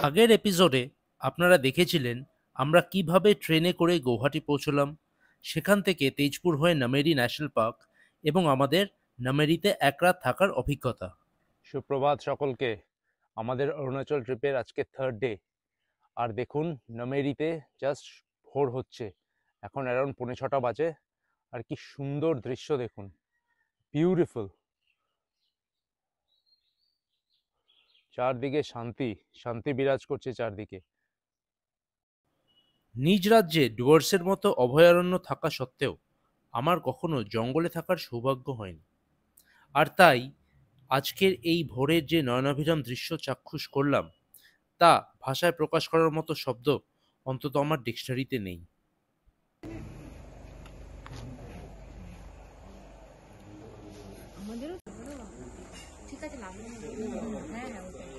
আগের এপিসোডে আপনারা দেখেছিলেন আমরা কিভাবে ট্রেনে করে গৌহাটি পৌঁছলাম, সেখান থেকে তেজপুর হয়ে নামেরি ন্যাশনাল পার্ক এবং আমাদের নামেরিতে এক রাত থাকার অভিজ্ঞতা। সুপ্রভাত সকলকে। আমাদের অরুণাচল ট্রিপের আজকে থার্ড ডে। আর দেখুন, নামেরিতে জাস্ট ভোর হচ্ছে, এখন অ্যারাউন্ড 6:45 বাজে। আর কি সুন্দর দৃশ্য দেখুন, বিউটিফুল। চারদিকে শান্তি শান্তি বিরাজ করছে চারদিকে। নিজ রাজ্যে ডুয়ার্সের মতো অভয়ারণ্য থাকা সত্ত্বেও আমার কখনো জঙ্গলে থাকার সৌভাগ্য হয়নি, আর তাই আজকের এই ভোরের যে নয়নাভিরাম দৃশ্য চাক্ষুষ করলাম তা ভাষায় প্রকাশ করার মতো শব্দ অন্তত আমার ডিকশনারিতে নেই। ঠিক আছে, লাগবে না। হ্যাঁ হ্যাঁ, ওটাই।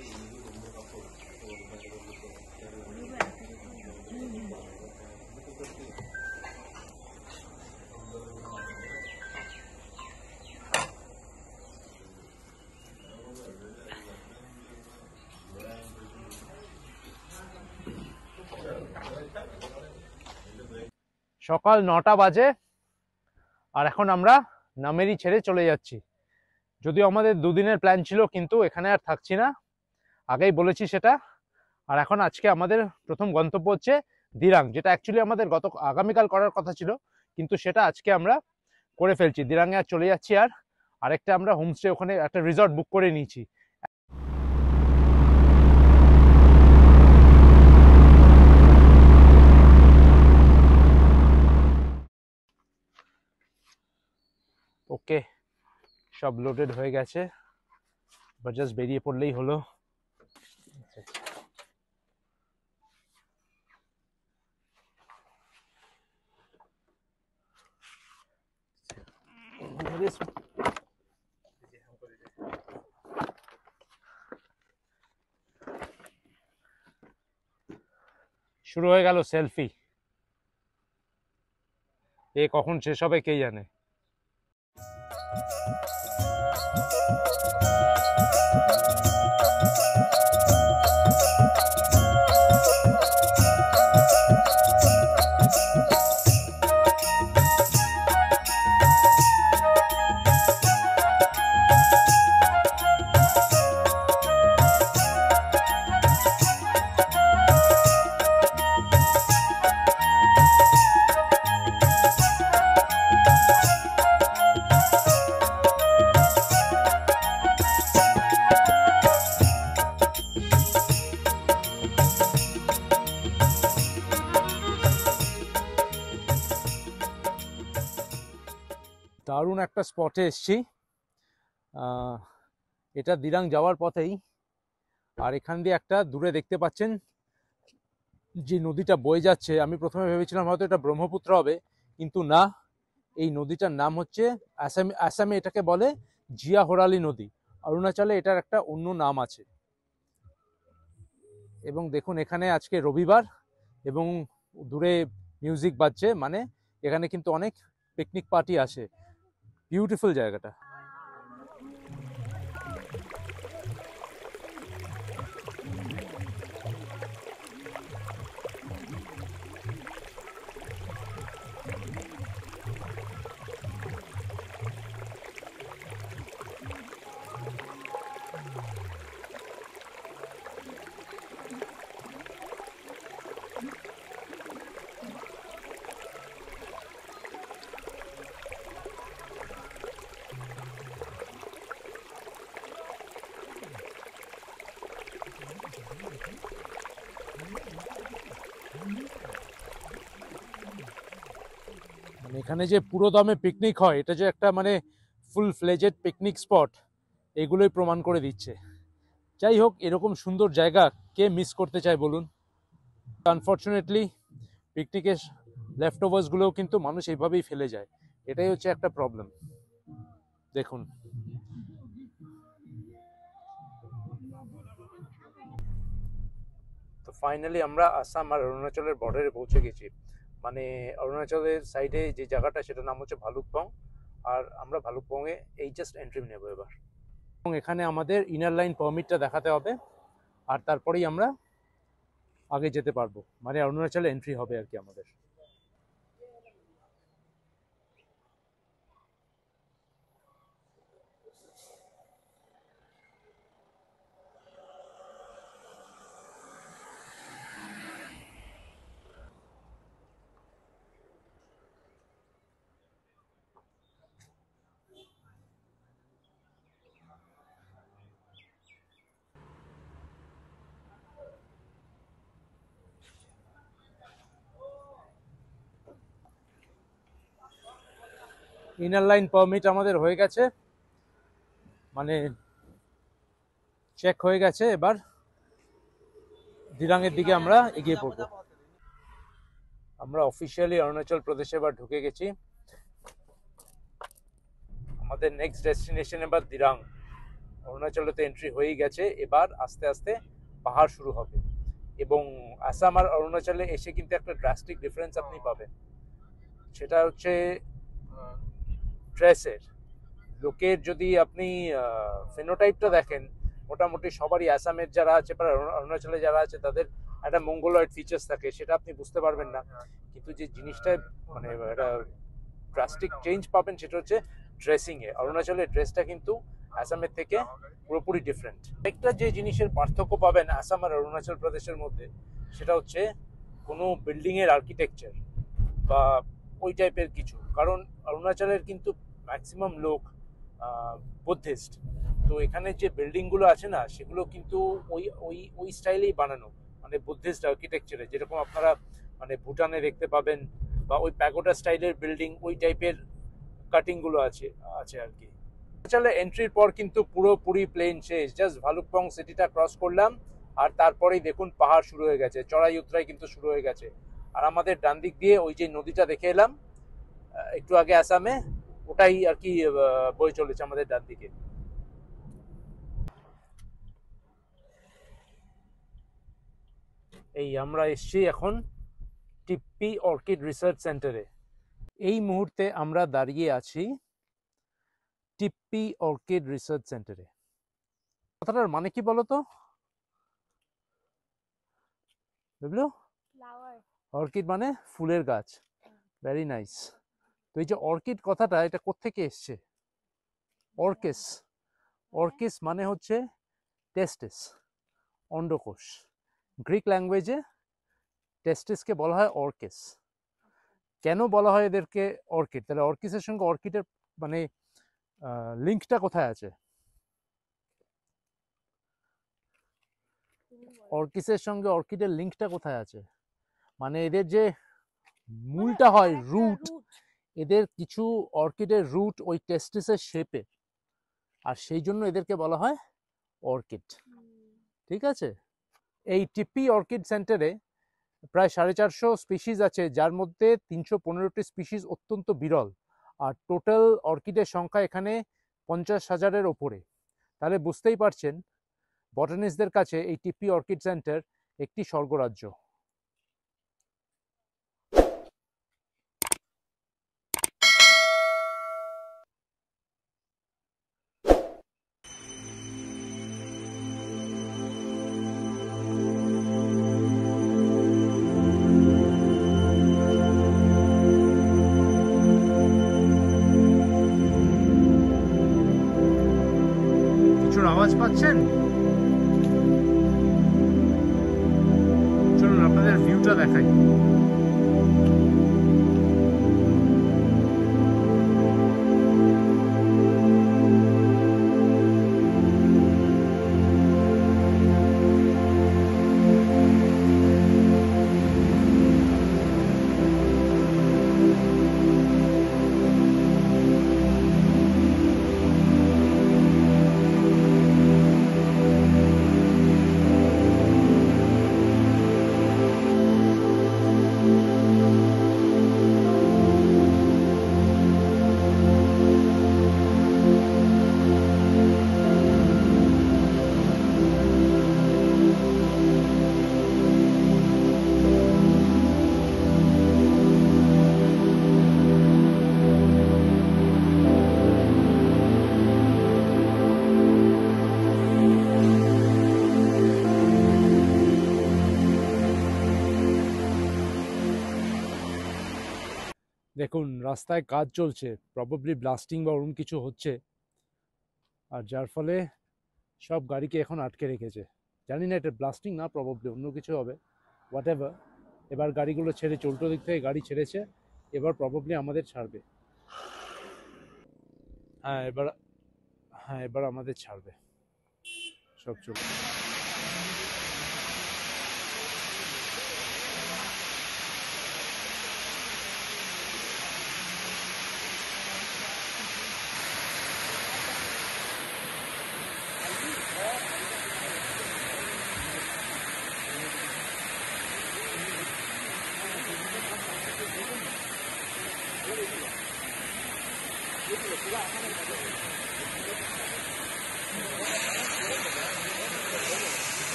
সকাল 9টা বাজে আর এখন আমরা নামেরি ছেড়ে চলে যাচ্ছি। যদিও আমাদের দুদিনের প্ল্যান ছিল, কিন্তু এখানে আর থাকছি না, আগেই বলেছি সেটা। আর এখন আজকে আমাদের প্রথম গন্তব্য হচ্ছে দিরাং, যেটা অ্যাকচুয়ালি আমাদের আগামীকাল করার কথা ছিল, কিন্তু সেটা আজকে আমরা করে ফেলছি। দিরাঙে আর চলে যাচ্ছি। আর আরেকটা আমরা হোমস্টে, ওখানে একটা রিসর্ট বুক করে নিয়েছি। ওকে, সব লোডেড হয়ে গেছে, বা জাস্ট বেরিয়ে পড়লেই হলো। শুরু হয়ে গেল সেলফি। এ কখন শেষ হবে কে জানে। দারুণ একটা স্পটে এসছি। এটা দিরাং যাওয়ার পথেই। আর এখান দিয়ে একটা দূরে দেখতে পাচ্ছেন যে নদীটা বয়ে যাচ্ছে, আমি প্রথমে ভেবেছিলাম হয়তো এটা ব্রহ্মপুত্র হবে, কিন্তু না, এই নদীটার নাম হচ্ছে, আসামে এটাকে বলে জিয়া হোরালি নদী। অরুণাচলে এটার একটা অন্য নাম আছে। এবং দেখুন, এখানে আজকে রবিবার এবং দূরে মিউজিক বাজছে, মানে এখানে কিন্তু অনেক পিকনিক পার্টি আসে। বিউটিফুল জায়গাটা। মানে এখানে যে পুরো দমে পিকনিক হয়, এটা যে একটা মানে ফুল ফ্লেজেড পিকনিক স্পট, এগুলোই প্রমাণ করে দিচ্ছে। যাই হোক, এরকম সুন্দর জায়গা কে মিস করতে চায় বলুন। আনফর্চুনেটলি পিকনিকের লেফট ওভার্স গুলোও কিন্তু মানুষ এইভাবেই ফেলে যায়, এটাই হচ্ছে একটা প্রবলেম। দেখুন, তো ফাইনালি আমরা আসাম আর অরুণাচলের বর্ডারে পৌঁছে গেছি। মানে অরুণাচলের সাইডে যে জায়গাটা, সেটার নাম হচ্ছে ভালুকপং। আর আমরা ভালুকপংয়ে এই জাস্ট এন্ট্রি নেব এবার। এবং এখানে আমাদের ইনার লাইন পারমিটটা দেখাতে হবে, আর তারপরেই আমরা আগে যেতে পারবো, মানে অরুণাচলে এন্ট্রি হবে আর কি আমাদের। ইনার লাইন পারমিট আমাদের হয়ে গেছে, মানে চেক হয়ে গেছে। এবার দিরাংয়ের দিকে আমরা এগিয়ে পড়বো। আমরা অফিসিয়ালি অরুণাচল প্রদেশে এবার ঢুকে গেছি। আমাদের নেক্সট ডেস্টিনেশন এবার দিরাং। অরুণাচলেতে এন্ট্রি হয়েই গেছে, এবার আস্তে আস্তে পাহাড় শুরু হবে। এবং আসাম আর অরুণাচলে এসে কিন্তু একটা ড্রাস্টিক ডিফারেন্স আপনি পাবেন, সেটা হচ্ছে ড্রেসের। লোকের যদি আপনি ফেনোটাইপটা দেখেন, মোটামুটি সবারই আসামের যারা আছে বা অরুণাচলে যারা আছে তাদের একটা মঙ্গলয়েড ফিচার্স থাকে, সেটা আপনি বুঝতে পারবেন না। কিন্তু যে জিনিসটা মানে একটা ড্রাস্টিক চেঞ্জ পাবেন সেটা হচ্ছে ড্রেসিংয়ে। অরুণাচলের ড্রেসটা কিন্তু আসামের থেকে পুরোপুরি ডিফারেন্ট। একটা যে জিনিসের পার্থক্য পাবেন আসাম আর অরুণাচল প্রদেশের মধ্যে, সেটা হচ্ছে কোনো বিল্ডিংয়ের আর্কিটেকচার বা ওই টাইপের কিছু। কারণ অরুণাচলের কিন্তু ম্যাক্সিমাম লোক বুদ্ধিস্ট, তো এখানে যে বিল্ডিংগুলো আছে না সেগুলো কিন্তু ওই ওই ওই স্টাইলেই বানানো, মানে বুদ্ধিস্ট আর্কিটেকচারে, যেরকম আপনারা মানে ভুটানে দেখতে পাবেন, বা ওই প্যাগোডা স্টাইলের বিল্ডিং, ওই টাইপের কাটিংগুলো আছে আছে আর কি। অরুণাচলে এন্ট্রির পর কিন্তু পুরোপুরি প্লেন শেষ, জাস্ট ভালুকপং সিটিটা ক্রস করলাম আর তারপরেই দেখুন পাহাড় শুরু হয়ে গেছে, চড়াই উতরাই কিন্তু শুরু হয়ে গেছে। আর আমাদের ডান দিক দিয়ে ওই যে নদীটা দেখে এলাম একটু আগে আসামে, ওটাই আর কি বয়ে চলেছে আমাদের ডান দিকে। এই আমরা এসছি এখন টিপ্পি অর্কিড রিসার্চ সেন্টারে। এই মুহূর্তে আমরা দাঁড়িয়ে আছি টিপ্পি অর্কিড রিসার্চ সেন্টারে। কথাটার মানে কি বলতো? বুঝলো? অর্কিড মানে ফুলের গাছ। Very nice. তো এই যে অর্কিড কথাটা, এটা কোত্থেকে এসছে? অর্কিস। অর্কিস মানে হচ্ছে টেস্টিস, অন্ডকোষ। গ্রিক ল্যাঙ্গুয়েজে টেস্টিসকে বলা হয় অর্কিস। কেন বলা হয় এদেরকে অর্কিড? তাহলে অর্কিসের সঙ্গে অর্কিডের মানে লিঙ্কটা কোথায় আছে? অর্কিসের সঙ্গে অর্কিডের লিঙ্কটা কোথায় আছে? মানে এদের যে মূলটা হয়, রুট, এদের কিছু অর্কিডের রুট ওই টেস্টিসের শেপে, আর সেই জন্য এদেরকে বলা হয় অর্কিড। ঠিক আছে? এই টিপ্পি অর্কিড সেন্টারে প্রায় 450 স্পিসিস আছে, যার মধ্যে 315টি স্পিসিস অত্যন্ত বিরল। আর টোটাল অর্কিডের সংখ্যা এখানে 50,000-এর ওপরে। তাহলে বুঝতেই পারছেন বটানিস্টদের কাছে এই টিপ্পি অর্কিড সেন্টার একটি স্বর্গরাজ্য। আওয়াজ পাচ্ছেন? চলুন আপনাদের ভিউটা দেখাই। দেখুন রাস্তায় কাজ চলছে, প্রবাবলি ব্লাস্টিং বা ওরকম কিছু হচ্ছে, আর যার ফলে সব গাড়িকে এখন আটকে রেখেছে। জানি না এটা ব্লাস্টিং না, প্রবাবলি অন্য কিছু হবে, হোয়াট এভার। এবার গাড়িগুলো ছেড়ে, উল্টো দিক থেকে গাড়ি ছেড়েছে, এবার প্রবাবলি আমাদের ছাড়বে। এবার আমাদের ছাড়বে, সব চলবে।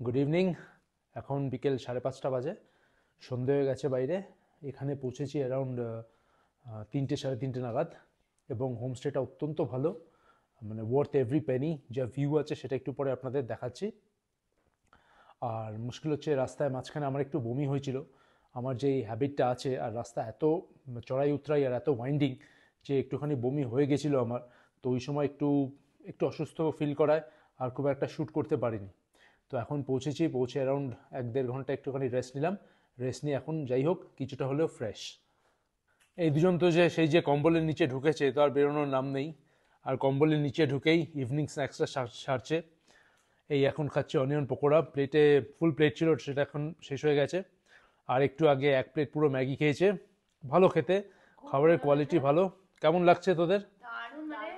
গুড ইভিনিং, এখন বিকেল 5:30 বাজে, সন্ধে হয়ে গেছে বাইরে। এখানে পৌঁছেছি অ্যারাউন্ড 3টে 3:30 নাগাদ, এবং হোমস্টেটা অত্যন্ত ভালো, মানে ওয়ার্থ এভরি পেনি। যা ভিউ আছে সেটা একটু পরে আপনাদের দেখাচ্ছি। আর মুশকিল হচ্ছে রাস্তায় মাঝখানে আমার একটু বমি হয়েছিল, আমার যে হ্যাবিটটা আছে, আর রাস্তা এত চড়াই উতরাই আর এত ওয়াইন্ডিং যে একটুখানি বমি হয়ে গেছিলো আমার। তো ওই সময় একটু একটু অসুস্থ ফিল করায় আর খুব একটা শ্যুট করতে পারিনি। তো এখন পৌঁছে অ্যারাউন্ড 1-1.5 ঘন্টা একটুখানি রেস্ট নিলাম। রেস্ট নিয়ে এখন যাই হোক কিছুটা হলেও ফ্রেশ। এই দুজন তো যে সেই যে কম্বলের নিচে ঢুকেছে, তো আর বেরোনোর নাম নেই। আর কম্বলের নিচে ঢুকেই ইভিনিং স্ন্যাক্সটা সারছে। এই এখন খাচ্ছে অনিয়ন পকোড়া, প্লেটে ফুল প্লেট ছিল, সেটা এখন শেষ হয়ে গেছে। আর একটু আগে 1 প্লেট পুরো ম্যাগি খেয়েছে। ভালো খেতে, খাবারের কোয়ালিটি ভালো। কেমন লাগছে তোদের? দারুণ, মানে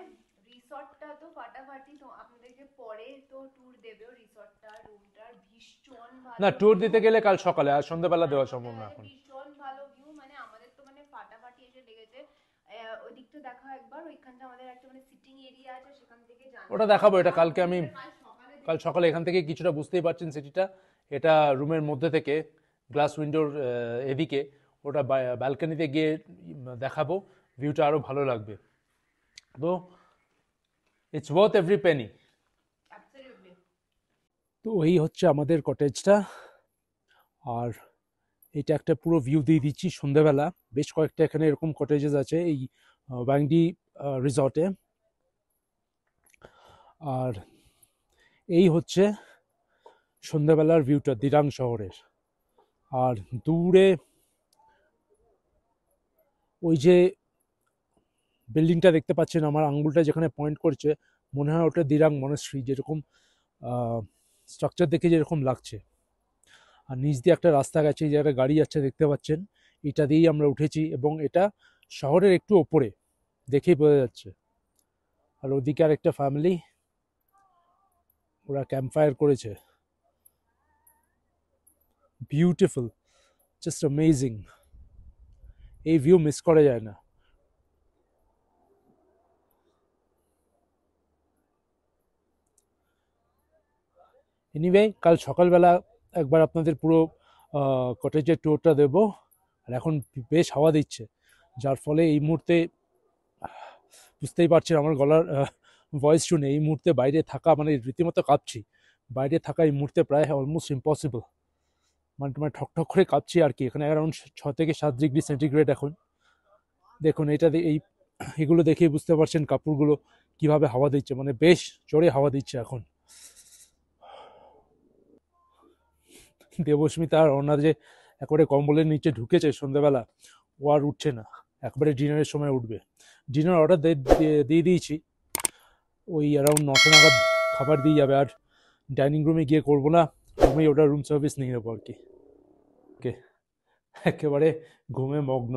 রিসর্টটা তো ফাটাফাটি। তো আপনাদেরকে পরে তো ট্যুর দেবে রিসর্টটা, রুমটার ভীষণ ভালো। না, ট্যুর দিতে গেলে কাল সকালে, আর সন্ধ্যাবেলা দেওয়া সম্ভব না এখন। ভীষণ ভালো ভিউ, মানে আমাদের তো মানে ফাটাফাটি এসে লেগেছে। ওই দিকটা দেখো একবার, ওইখানটা আমাদের একটা মানে সিটিং এরিয়া আছে, সেখান থেকে ওটা দেখাবো, এটা কালকে আমি কাল সকালে এখান থেকে কিছুটা বুঝতেই পারছেন সিটিটা। এটা রুমের মধ্যে থেকে গ্লাস উইন্ডোর এদিকে, ওটা ব্যালকনিতে গিয়ে দেখাবো, ভিউটা আরও ভালো লাগবে। তো ইটস ওয়ার্থ এভরি পেনি। তো এই হচ্ছে আমাদের কটেজটা, আর এটা একটা পুরো ভিউ দিয়ে দিচ্ছি সন্ধ্যাবেলা। বেশ কয়েকটা এখানে এরকম কটেজেস আছে এই ওয়াংডি রিসর্টে। আর এই হচ্ছে সন্ধ্যাবেলার ভিউটা দিরাং শহরের। আর দূরে ওই যে বিল্ডিংটা দেখতে পাচ্ছেন, আমার আঙ্গুলটা যেখানে পয়েন্ট করছে, মনে হয় ওটা দিরাং মনাস্ট্রি, যেরকম স্ট্রাকচার দেখে যেরকম লাগছে। আর নিচ দিয়ে একটা রাস্তা গেছে, যে একটা গাড়ি যাচ্ছে দেখতে পাচ্ছেন, এটা দিয়েই আমরা উঠেছি, এবং এটা শহরের একটু ওপরে, দেখেই বোঝা যাচ্ছে। আর ওদিকে আর একটা ফ্যামিলি, ওরা ক্যাম্প ফায়ার করেছে। Beautiful, just amazing. এই ভিউ মিস করা যায় না। এনিওয়ে, কাল সকালবেলা একবার আপনাদের পুরো কটেজের ট্যুরটা দেব। আর এখন বেশ হাওয়া দিচ্ছে, যার ফলে এই মুহূর্তে বুঝতেই পারছেন আমার গলার ভয়েস শুনে, এই মুহূর্তে বাইরে থাকা মানে রীতিমতো কাঁপছি। বাইরে থাকা এই মুহূর্তে প্রায় অলমোস্ট ইম্পসিবল, মানে তোমার ঠকঠক করে কাঁপছি আর কি। এখানে অ্যারাউন্ড 6 থেকে 7 ডিগ্রি সেন্টিগ্রেড এখন। দেখুন এটা এগুলো দেখেই বুঝতে পারছেন কাপড়গুলো কিভাবে হাওয়া দিচ্ছে, মানে বেশ জোরে হাওয়া দিচ্ছে এখন। দেবস্মিতা আর ওনার যে একবারে কম্বলের নিচে ঢুকেছে সন্ধ্যাবেলা, ও আর উঠছে না, একবারে ডিনারের সময় উঠবে। ডিনার অর্ডার দিয়ে দিয়েছি, ওই অ্যারাউন্ড 9টা নাগাদ খাবার দিয়ে যাবে, আর ডাইনিং রুমে গিয়ে করবো না, রুমেই ওটা রুম সার্ভিস নিয়ে নেবো আর কি। ওকে, একেবারে ঘুমে মগ্ন।